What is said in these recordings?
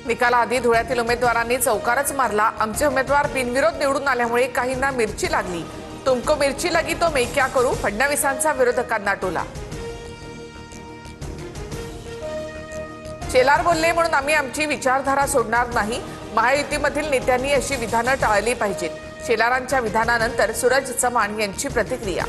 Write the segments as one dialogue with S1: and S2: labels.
S1: निकालाआधी धुळ्यातील उमेदवारांनी चौकारच मारला। आमचे उमेदवार बिनविरोध निवडून आल्यामुळे काहींना मिरची लागली। तुमको मिरची लगी तो मैं क्या करू, फडणवीसांचा विरोधकांना टोला। शेलार बोलले म्हणून आम्ही आमची विचारधारा सोडणार नाही। महायुतीमधील नेत्यांनी अशी विधानं टाळली पाहिजेत। शेलारांच्या विधानानंतर सूरज चव्हाण यांची प्रतिक्रिया।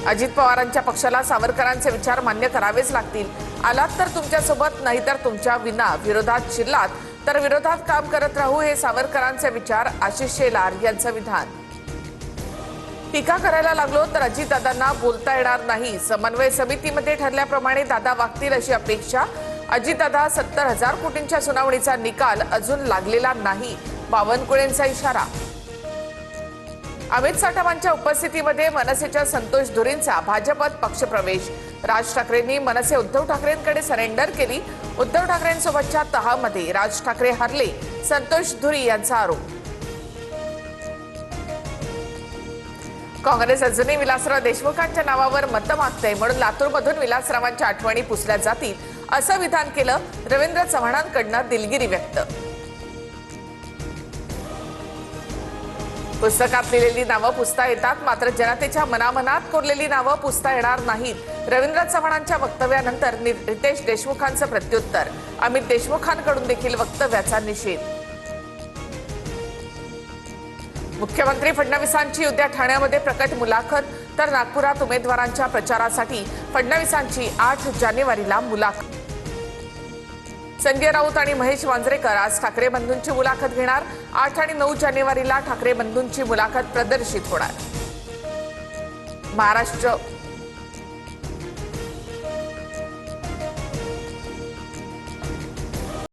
S1: अजित पवारांच्या पक्षाला सावरकरांचे विचार मान्य करावेच लागतील। आलात तर तुमच्यासोबत, नाहीतर तुमच्या विना। विरोधात शिरलात तर विरोधात काम करत राहू, हे सावरकरांचे विचार। आशिष शेलार यांचं विधान। टीका करायला लागलो तर अजितदादांना बोलता येणार नाही। समन्वय समितीमध्ये ठरल्याप्रमाणे दादा वागतील अशी अपेक्षा। अजितदादा 70,000 कोटींच्या सुनावणीचा निकाल अजून लागलेला नाही, बावनकुळेंचा इशारा। अमित साठवांच्या उपस्थितीमध्ये मनसेच्या संतोष धुरींचा भाजपात पक्षप्रवेश। राज ठाकरेंनी मनसे उद्धव ठाकरेंकडे सरेंडर केली। उद्धव ठाकरेंसोबतच्या तहामध्ये राज ठाकरे हरले, संतोष धुरी यांचा आरोप। काँग्रेस अजूनही विलासराव देशमुखांच्या नावावर मतं मागते, म्हणून लातूरमधून विलासरावांच्या आठवणी पुसल्या जातील असं विधान केलं। रवींद्र चव्हाणांकडनं दिलगिरी व्यक्त। पुस्तकात लिहिलेली नावं पुसता येतात, मात्र जनतेच्या मनामनात कोरलेली नावं पुसता येणार नाहीत। रवींद्र चव्हाणांच्या वक्तव्यानंतर रितेश देशमुखांचं प्रत्युत्तर। अमित देशमुखांकडून देखील वक्तव्याचा निषेध। मुख्यमंत्री फडणवीसांची उद्या ठाण्यामध्ये प्रकट मुलाखत, तर नागपुरात उमेदवारांच्या प्रचारासाठी फडणवीसांची 8 जानेवारीला मुलाखत। संजय राऊत आणि महेश मांजरेकर आज ठाकरे बंधूंची मुलाखत घेणार। 8 आणि 9 जानेवारीला ठाकरे बंधूंची मुलाखत प्रदर्शित होणार। महाराष्ट्र